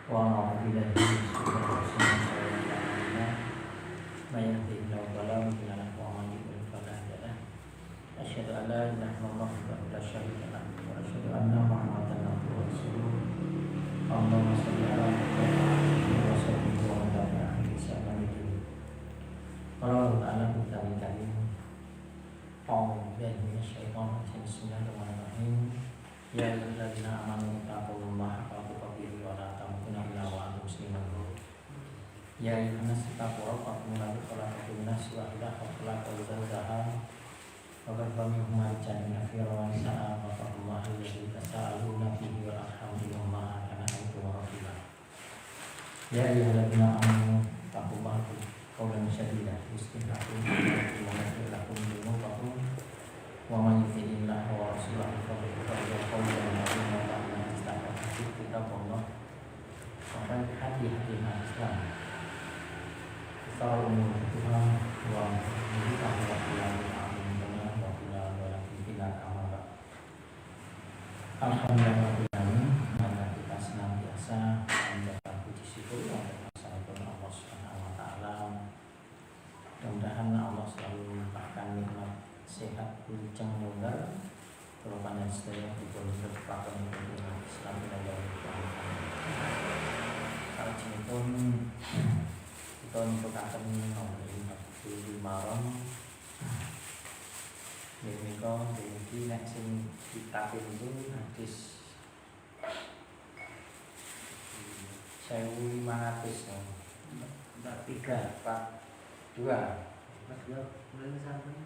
ونعوذ بالله من شرور أنفسنا وسيئات أعمالنا من يهده الله فلا مضل له ومن يضلل فلا هادي له أشهد أن لا إله إلا الله وحده لا شريك له وأشهد أن محمدا عبده ورسوله اللهم صل على محمد وعلى وصحبه ومن تبعهم بإحسان إلى يوم الدين. قال تعالى في كتابه الكريم أعوذ بالله من الشيطان الرجيم بسم الله الرحمن الرحيم يا أيها الذين آمنوا اتقوا الله حق تقاته ولا تموتن إلا وأنتم مسلمون يا أيها الناس اتقوا ربكم الذي خلقكم من نفس واحدة وخلق زوجها وبث منهما رجالا كثيرا ونساء واتقوا الله الذي تساءلون به والأرحام إن الله كان عليكم رقيبا يا أيها الذين آمنوا اتقوا الله قولا سديدا يصلح لكم أعمالكم ويغفر لكم ذنوبكم ومن يطع الله ورسوله فقد فاز فوزا عظيما وأن استغفر كتاب الله وخير الهدي هدي الإسلام وشر الأمور محدثاتها وكل بدعة Alhamdulillah maka kita senantiasa menjaga puji syukur kepada Allah Subhanahu wa taala. Mudah-mudahan Allah selalu melimpahkan nikmat sehat kuncang longgar terutama sedaya dipun berpakai dengan Islam dan Al-Qur'an. Kalau jenipun kita nyebutaken nomor 45 Menika iki nek sing kitab itu hadis 1500 42 mulai sampai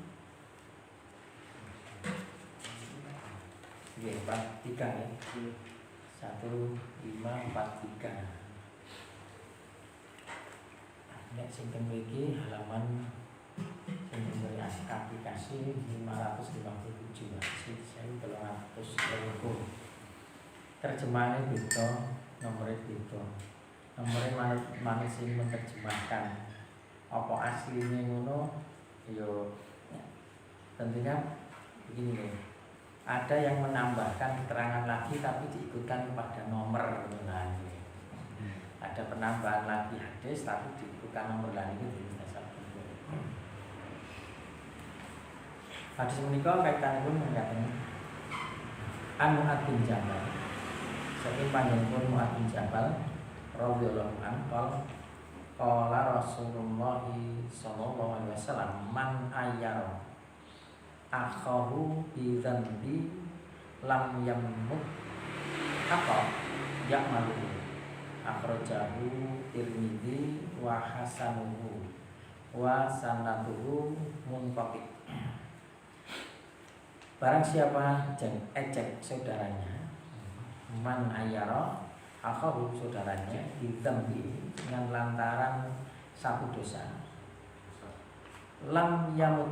nggih 43 ya 1543 nek sing teng mriki halaman dari aplikasi 557 terjemahannya beda nomornya beda nomornya mana sih menerjemahkan apa aslinya ngono yo tentunya begini nih ada yang menambahkan keterangan lagi tapi diikutkan kepada nomor lagi ada penambahan lagi hadis tapi diikutkan nomor lagi itu hadis menika kaitanipun mengatakan An Mu'adz bin Jabal. Saking panjenengan Mu'adz bin Jabal radhiyallahu anhu qala Rasulullah sallallahu alaihi wasallam man ayyara akhahu bi dzambi lam yamut apa ya'malu akhrajahu Tirmidzi wa hasanuhu wa sanaduhu munqati. Barang siapa ejek saudaranya man ayyara akhahu saudaranya ditembi dengan lantaran satu dosa lam yamut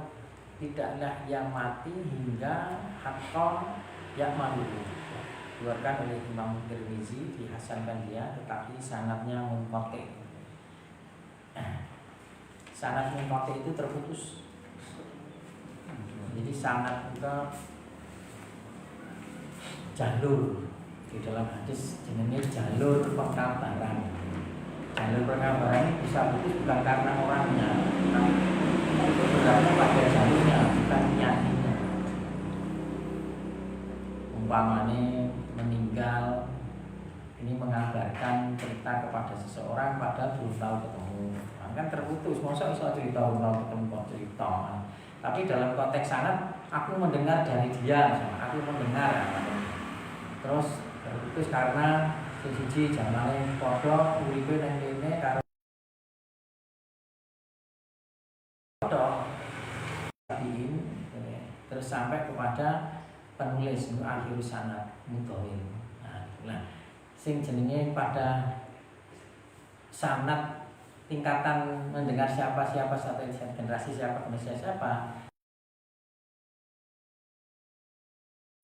tidaklah ia mati hingga hatta ya'malu dikeluarkan oleh Imam Tirmizi dihasankan dia tetapi sanadnya munqati. Sanad munqati itu terputus. Jadi sanad itu jalur di dalam hadis jenenge jalur pengabaran. Jalur pengabaran bisa putus bukan karena orangnya, itu berarti pada jalurnya bukan niatnya. Umpamanya meninggal ini mengabarkan cerita kepada seseorang padahal belum tahu ketemu, kan terputus. Masa bisa cerita belum ketemu kok cerita. Tapi dalam konteks sanad aku mendengar dari dia, aku mendengar terus terputus karena siji jamane padha uripe nang kene karo padha terus sampai kepada penulis akhir sanad mutawil. Nah, sing jenenge pada sanad tingkatan mendengar siapa satu generasi siapa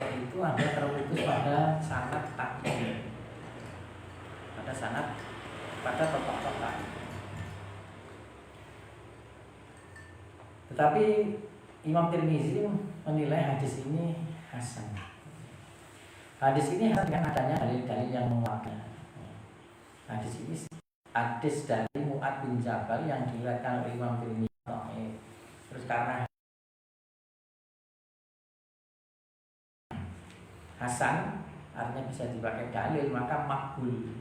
itu ada terputus pada sanad takdir, pada sanad pada tokoh-tokoh. Tetapi Imam Tirmizi menilai hadis ini hasan. Hadis ini hasan dengan adanya dalil-dalil yang menguatkan. hadis dari Mu'ad bin Jabal yang diriwayatkan oleh Imam Tirmidzi. Terus karena Hasan artinya bisa dipakai dalil, maka makbul.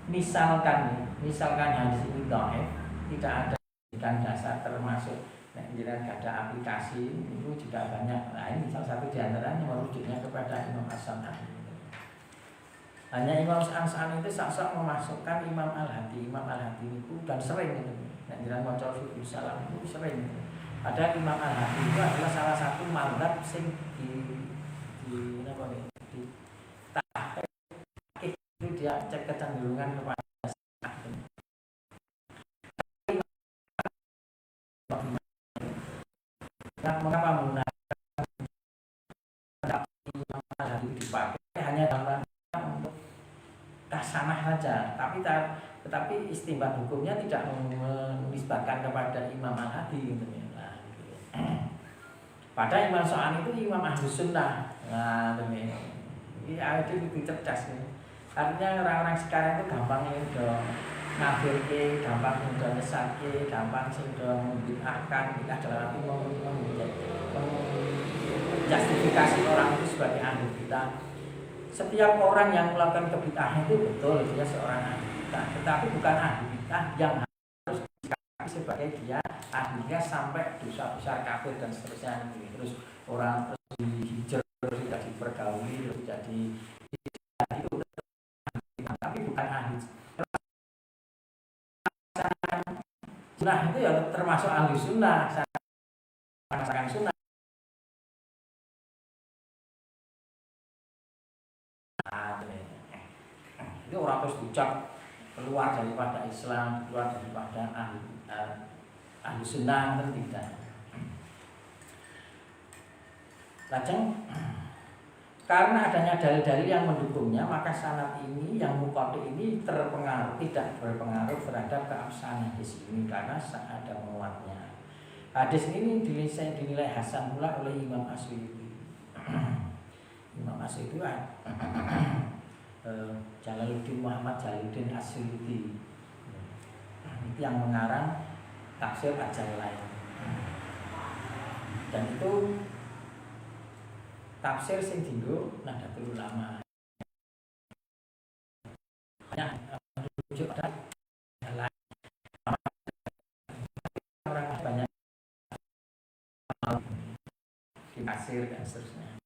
Misalkan hadis ini dhaif, tidak ada dasar termasuk tidak ada aplikasi, itu juga banyak. Nah, ini salah satu diantaranya merujuknya kepada Imam Hasan. Hanya Imam Hasan itu sok memasukkan Imam Al-Hadi itu dan sering itu. Nek jiran maca Fiqh Salam itu sering. Ada Imam Al-Hadi itu adalah salah satu mazhab sing di tahqiq itu dia cek kecenderungan kepada mengapa menggunakan Imam Al-Hadi dipakai hanya dalam untuk kasanah saja, tetapi istimbat hukumnya tidak menisbatkan kepada Imam Al-Hadi gitu ya. Nah, gitu ya. Pada Imam Sa'ani itu Imam Ahlus Sunnah. Nah, ini itu lebih cerdas ya. Artinya orang-orang sekarang itu gampang itu ngafirke, gampang mudah nyesatke, gampang sudah membid'ahkan, kita dalam arti menjustifikasi orang itu sebagai ahli bid'ah. Setiap orang yang melakukan kebid'ahan itu betul dia seorang ahli bid'ah, tetapi bukan ahli bid'ah yang harus dikatakan sebagai dia ahlinya sampai dosa besar kafir dan seterusnya. Terus orang terus dihijr, tidak dipergauli, terus jadi itu, tapi bukan ahli. Sunnah itu ya termasuk ahli sunnah, merasakan sunnah. Itu orang terus ucap keluar daripada Islam, keluar daripada ahli sunnah, kan tidak. Lajeng karena adanya dalil-dalil yang mendukungnya, maka sanad ini yang muqaddi ini tidak berpengaruh terhadap keabsahan hadis ini karena ada menguatnya. Hadis ini dinilai hasan pula oleh Imam Asy'uti. Imam Asy'uti Jalaluddin Muhammad Jalaluddin Asy'uti itu yang mengarang tafsir Al-Jalalain. Dan itu tafsir sing dienggo Nahdlatul Ulama. Banyak merujuk pada orang banyak di tafsir dan seterusnya.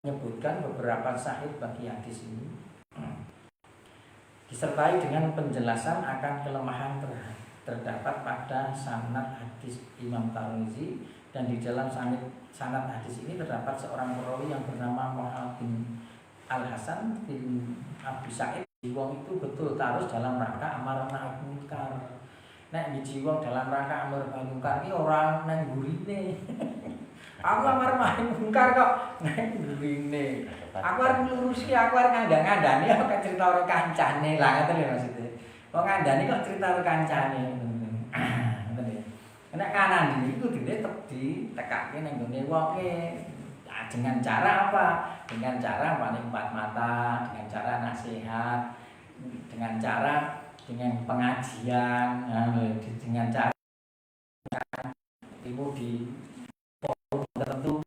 Menyebutkan beberapa sahih bagi hadis ini, disertai dengan penjelasan akan kelemahan terdapat pada sanad hadis Imam Tirmidzi, dan di dalam sanad hadis ini terdapat seorang perawi yang bernama Muhammad bin Al-Hasan bin Abi Sa'id. Wong itu betul terus dalam rangka amar ma'ruf munkar. Nek biji wong dalam rangka amar ma'ruf munkar iki ora nang gurine. Aku amar ma'ruf munkar kok nang gurine. Aku arep nglurusi, aku arep ngandang-ngandani kok cerita karo kancane. Lah ngoten lho maksudnya. Wong ngandani kok cerita karo kancane. Ngoten ya. Nek kanan iku dene ditekake nang gone wonge. Dengan cara apa? Dengan cara paling empat mata, dengan cara nasihat, dengan pengajian, dengan cara ilmu di forum tertentu.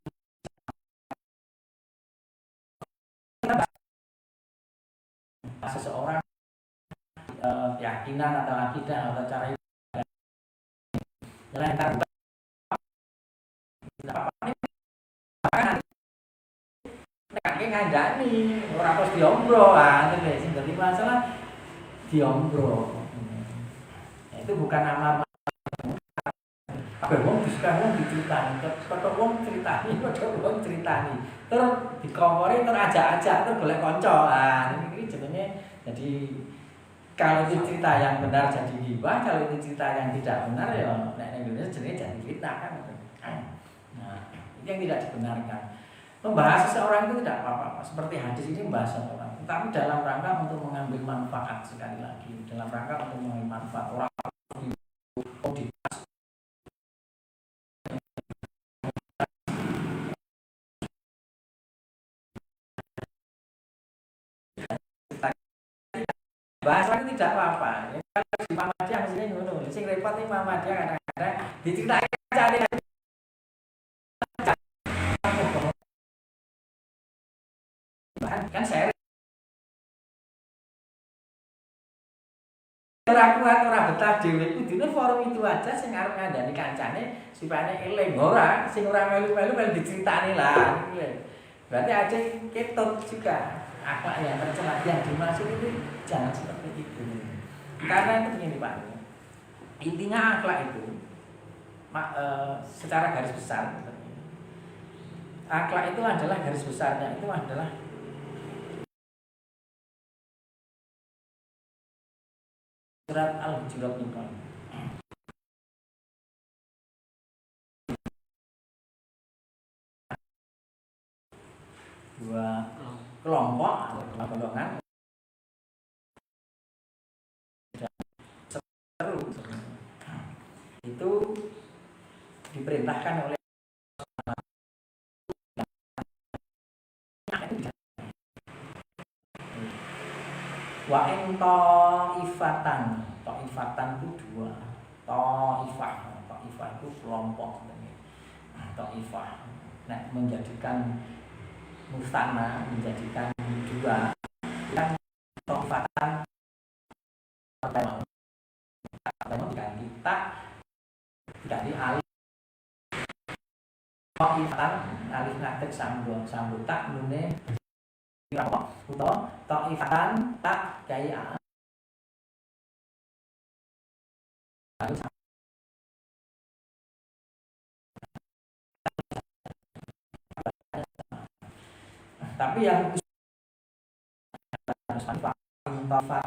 Seseorang keyakinan atau akidah atau cara itu jalan terbaik. Ngandani ora harus diombro, ngene sing dadi masalah diombro. Itu bukan amar wong wong diceritani, kok wong ceritani, terus dikompori terus ajak-ajak terus golek kanca. Ini jenenge jadi kalau itu cerita yang benar jadi ghibah, kalau itu cerita yang tidak benar ya nek ning Indonesia jenenge jadi fitnah kan. Nah, ini yang tidak dibenarkan. Membahas seseorang itu tidak apa-apa, seperti hadis ini membahas seseorang, tapi dalam rangka untuk mengambil manfaat, sekali lagi dalam rangka untuk mengambil manfaat. Orang komoditas bahas lagi tidak apa-apa. Ya, kalau di Muhammadiyah mestinya ngono. Sing repot ning Muhammadiyah kadang-kadang diceritain cari kan saya ora kuat ora betah dhewe kudune forum itu aja sing arep ngandani kancane supaya eling ora sing ora melu-melu melu diceritani lah. Berarti aja ketut juga akhlak yang tercela yang dimaksud itu jangan seperti itu. Karena itu begini Pak. Intinya akhlak itu secara garis besar akhlak itu adalah garis besarnya itu adalah surat Al-Hujurat ini. Dua kelompok atau dua golongan seru itu diperintahkan oleh wa in ta'ifatan itu dua ta'ifah itu kelompok ta'ifah nah menjadikan mustana menjadikan dua kan ta'ifatan pertama diganti alif ta'ifatan alif ngatik sambung tak nune utawa ta'ifatan tak kaya tapi yang ta'ifatan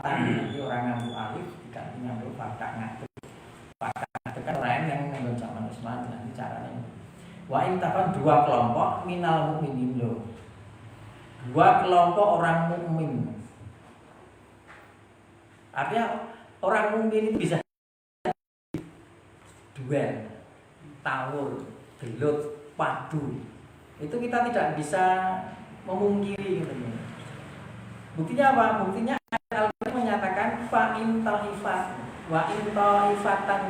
nanti orang nganggo alif diganti nganggo fathah ngatik kan lain yang nganggo zaman Utsman nanti caranya wa intakan dua kelompok minal mukminin lo dua kelompok orang mukmin. Artinya orang mukmin itu bisa duel, tawur, gelut, padu. Itu kita tidak bisa memungkiri gitu. Buktinya apa? Buktinya Al-Qur'an menyatakan fa in ta'ifat wa in ta'ifatan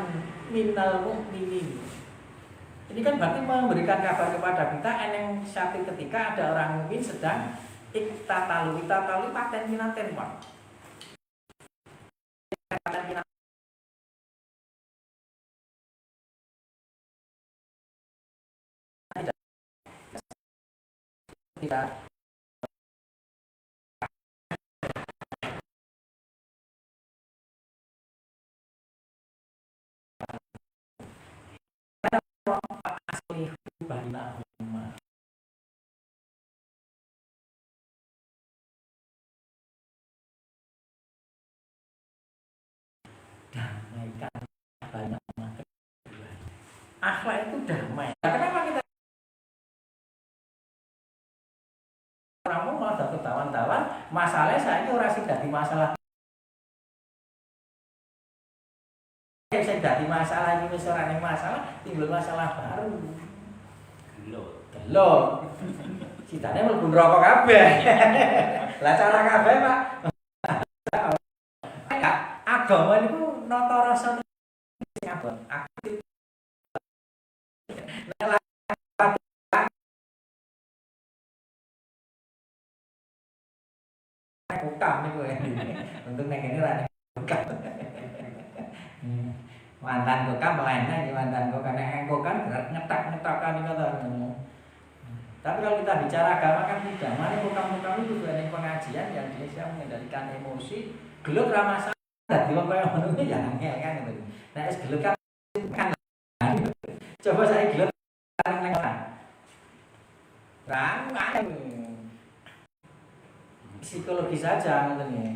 minal mukminin. Ini kan berarti memberikan kabar kepada kita eneng satu ketika ada orang mukmin sedang iktatalu paten pinaten Pak. Tidak asli bahina damaikan banyak makan. Akhlak itu damai. Kenapa kita orang malah satu tawan-tawan masalahnya saya ini orang sih jadi masalah. Saya jadi masalah ini misalnya masalah timbul masalah baru. Gelot. Citane mlebu neraka kabeh. Lah cara kabeh Pak. Agama niku nata rasa sing abot. Bukam niku untung nek kene ra bukam. Mantan bukam lainnya iki mantan bukam nek bukam ngetak-ngetakan niku to. Tapi kalau kita bicara agama kan tidak. Mari bukam-bukam itu juga ada pengajian yang bisa mengendalikan emosi. Gelut ra masalah. Dadi wong kaya ngono iki ya angel kan gitu. Nek wis gelut kan coba saya gelut nang orang. Psikologi saja ngoten ya.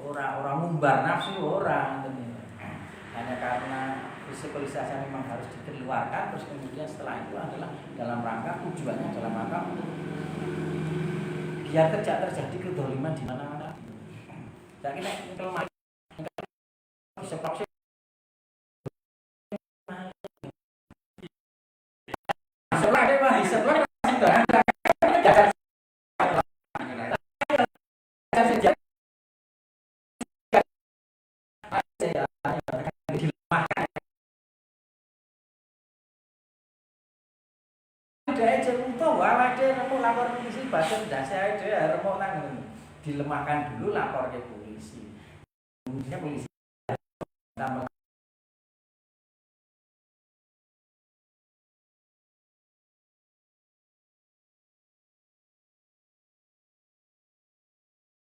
Orang ngumbar nafsu orang ngoten ya. Hanya karena psikologisasi memang harus dikeluarkan terus kemudian setelah itu adalah dalam rangka tujuannya dalam rangka biar terjadi kedoliman di mana-mana. Dan kita kelemahan bisa Dia aja untung, awake dhewe remuk lapor polisi, baca dasi awake dhewe remuk nang dilemahkan dulu lapor ke polisi. Kemudian polisi tambah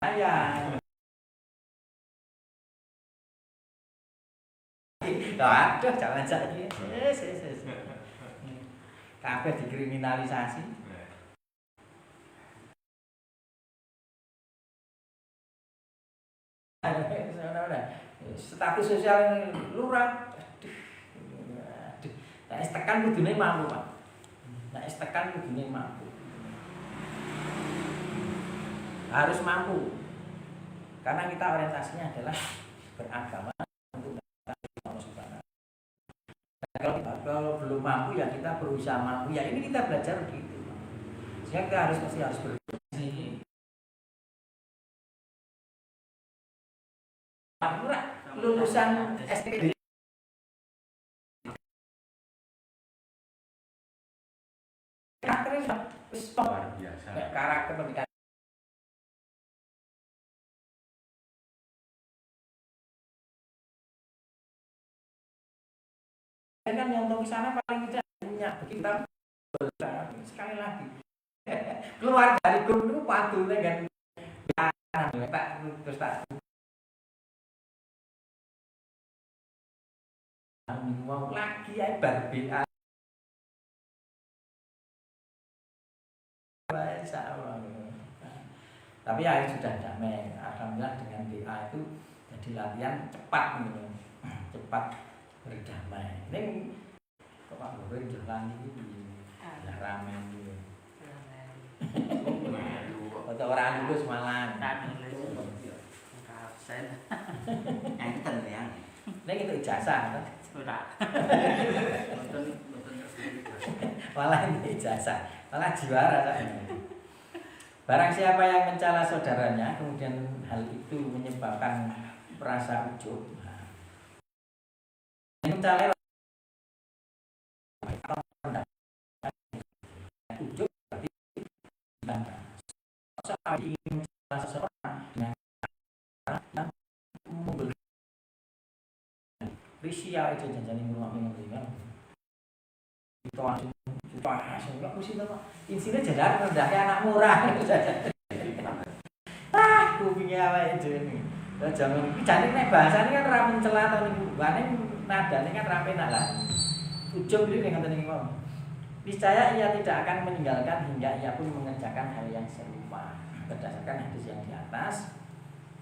ayah. Aduh, jangan saiki. Yes. Kabeh dikriminalisasi. Status sosial lurah. Aduh. Nek tekan kudune mampu, Pak. Nek tekan kudune mampu. Harus mampu. Karena kita orientasinya adalah beragama untuk Allah Subhanahu. Kalau belum mampu ya kita berusaha mampu. Ya ini kita belajar begitu. Sehingga kita harus berdoa. Lulusan SD karakternya luar biasa. Karakter pendidikan kan yang untuk sana paling tidak punya kita sekali lagi keluar dari grup itu patutnya kan terus tak mau lagi ya berbeda tapi ya sudah damai alhamdulillah dengan BA itu jadi latihan cepat gitu. Cepat berdamai ini kok Pak Borin jalan ini ya rame gitu atau orang dulu semalam yang itu yang ini itu ijazah kan? Sudah malah ini ijazah malah juara kan? Barang siapa yang mencela saudaranya kemudian hal itu menyebabkan rasa ujub mencela ujub berarti ingin mencela seseorang dengan yang membeli risia itu janjani ngurungan dengan itu langsung nggak pusing apa insinya jadar rendahnya anak murah kupingnya apa itu ini jangan nek bahasa ini kan ramen celah atau bukan nada ini kan ramen lah ujung ini dengan tadi ngomong niscaya ia tidak akan meninggalkan hingga ia pun mengerjakan hal yang serupa berdasarkan hadis yang di atas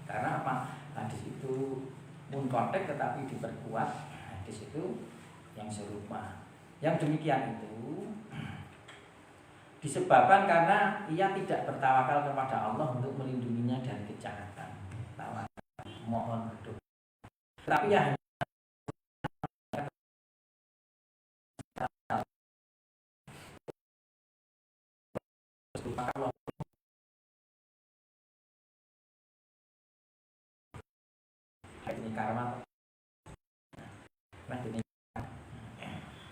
karena apa hadis itu munkotek tetapi diperkuat hadis itu yang serupa yang demikian itu disebabkan karena ia tidak bertawakal kepada Allah untuk melindunginya dari kejahatan. Tawakal, mohon berdoa. Tapi ya ini karma.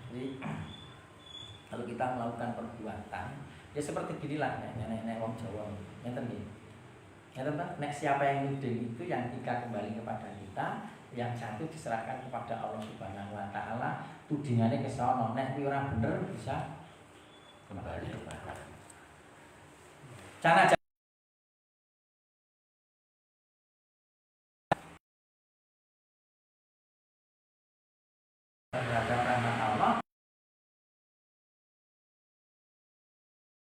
Jadi kalau kita melakukan perbuatan ya seperti ginilah nenek wong Jawa ngeten nggih. Ngeten ta? Nek siapa yang nuding itu yang tiga kembali kepada kita, yang satu diserahkan kepada Allah Subhanahu wa taala, tudingannya ke sono. Nek kuwi ora bener bisa kembali kepada cara terhadap rahmat Allah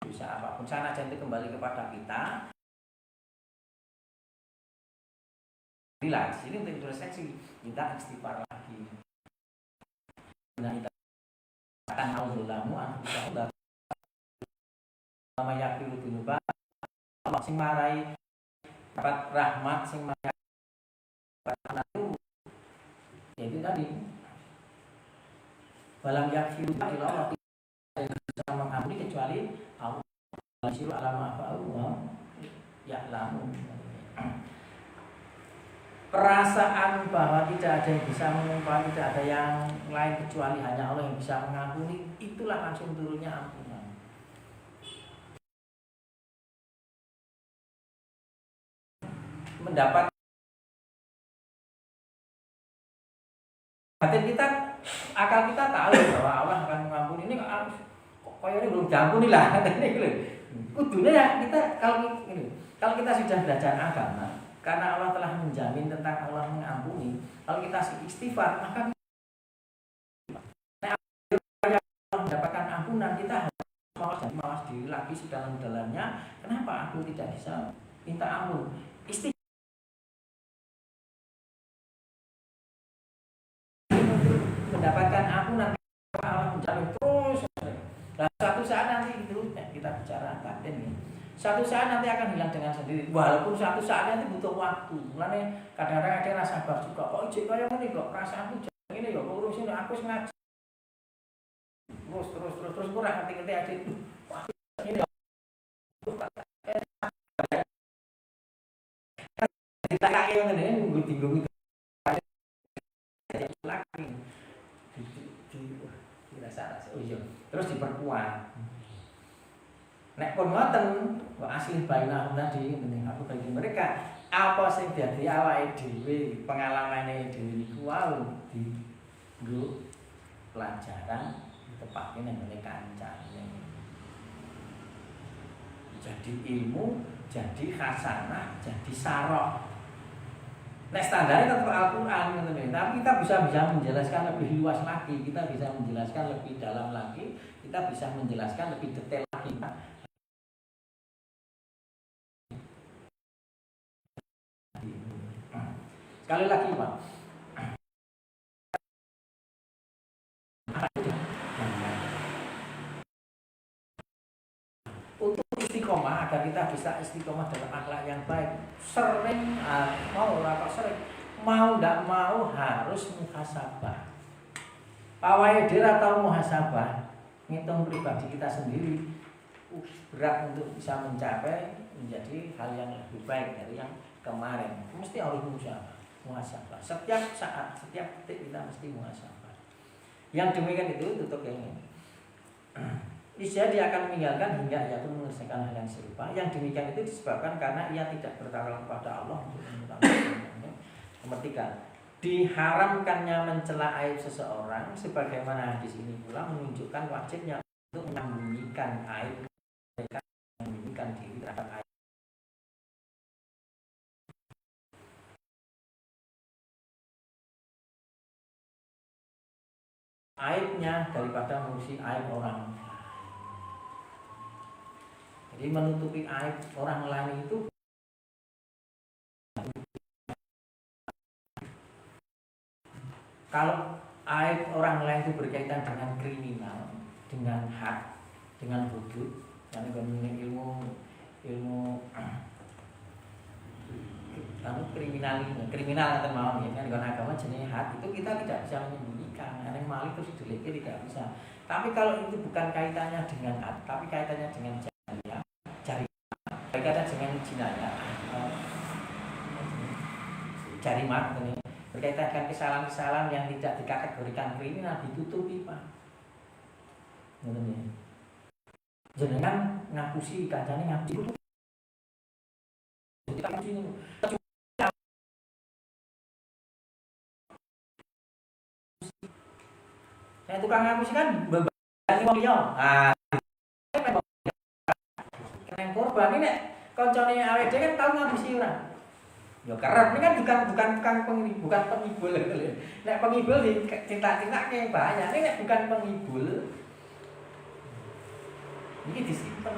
bisa apapun sana jangan kembali kepada kita. Bila sini untuk introspeksi kita istighfar lagi. Nah kita akan auzulamu kita udah sama yakin dunuba Allah sing marai dapat rahmat sing marai itu yaitu tadi balang yakin Allah bisa mengampuni kecuali Allah siru alam apa Allah ya lamu. perasaan bahwa tidak ada yang bisa mengumpah, tidak ada yang lain kecuali hanya Allah yang bisa mengampuni, itulah langsung turunnya ampunan. Mendapat batin kita, akal kita tahu bahwa Allah akan mengampuni. Ini kok ini belum diampuni lah. Kudunya ya kita kalau kita sudah belajar agama, karena Allah telah menjamin tentang Allah mengampuni, kalau kita istighfar maka mendapatkan ampunan, kita harus mawas diri lagi sedalam-dalamnya. Kenapa aku tidak bisa minta ampun? Mendapatkan ampunan, Allah menjamin terus. Nah, suatu saat nanti itu kita bicara batin ya. Suatu saat nanti akan hilang dengan sendiri. Walaupun suatu saat nanti butuh waktu. Mulane kadang-kadang ada rasa sabar juga. Kok ijek kaya ngene kok perasaanku ngene ya kok urusin aku sengaja. Terus kurang ngerti-ngerti aja itu. Wah, ini kita kayak ngene nggo lagi. Dirasa-rasa. Oh iya, terus diperkuat. Nek pun ngoten, kok asli bainahum tadi aku bagi mereka apa sing dadi awake dhewe, pengalamane dhewe niku wau dienggo pelajaran tepake nang ngene kancane. Jadi ilmu, jadi hasanah, jadi sarok. Nek standarnya tetap Al-Qur'an ngoten. Tapi kita bisa menjelaskan lebih luas lagi, kita bisa menjelaskan lebih dalam lagi, kita bisa menjelaskan lebih detail lagi. Sekali lagi Pak, untuk istiqomah, agar kita bisa istiqomah dalam akhlak yang baik, sering mau tidak mau harus muhasabah. Pawai dhewe atau muhasabah, ngitung pribadi kita sendiri, berat untuk bisa mencapai menjadi hal yang lebih baik dari yang kemarin. Mesti harus muhasabah. Setiap saat, setiap detik kita mesti muhasabah. Yang demikian itu tutup yang ini. Niscaya dia akan meninggalkan hingga ia pun menyelesaikan hal yang serupa. Yang demikian itu disebabkan karena ia tidak bertawakal kepada Allah untuk mengutamakan. Nomor 3, diharamkannya mencela aib seseorang, sebagaimana hadis ini pula menunjukkan wajibnya untuk menyembunyikan aib mereka, menyembunyikan diri terhadap aib. Aibnya daripada mengurusi aib orang. Jadi menutupi aib orang lain itu kalau aib orang lain itu berkaitan dengan kriminal, dengan hak, dengan hudud, karena ilmu kriminal atau mau ya kan, dengan agama jenis hak itu kita tidak bisa menyembunyikan. Yang maling terus dileki tidak bisa. Tapi kalau itu bukan kaitannya dengan hak, tapi kaitannya dengan berkaitan dengan jinayah, jarimat ini berkaitan dengan kesalahan-kesalahan yang tidak dikategorikan kriminal, ditutupi Pak. Jenengan ngapusi kancane ngapusi. Yang tukang ngapusi kan bebani wong liya. Yang korban ini koncone awake dhewe kan tau ngapusi ora? Ya kerep ini kan bukan penghibul. Nek penghibul cinta-cintake bahaya. Ini nek bukan penghibul. Ini disimpen.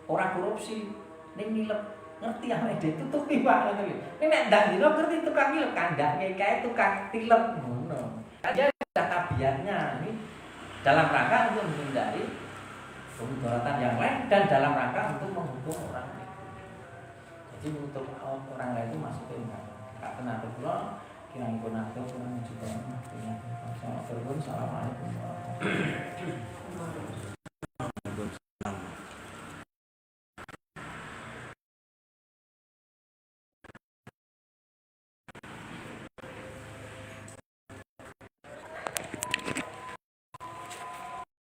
Orang korupsi ning nilep ngerti awake dhewe tutupi Pak ngono lho. Ini nek ndak dino ngerti tukang nilep kandhake kae tukang tilep ngono. Dia sudah tabiatnya ini dalam rangka untuk menghindari kemudaratan yang lain dan dalam rangka untuk menghukum orang lain. Jadi untuk orang lain itu masuknya enggak kena pulau kirang pun atau kurang juga. Assalamualaikum warahmatullahi wabarakatuh.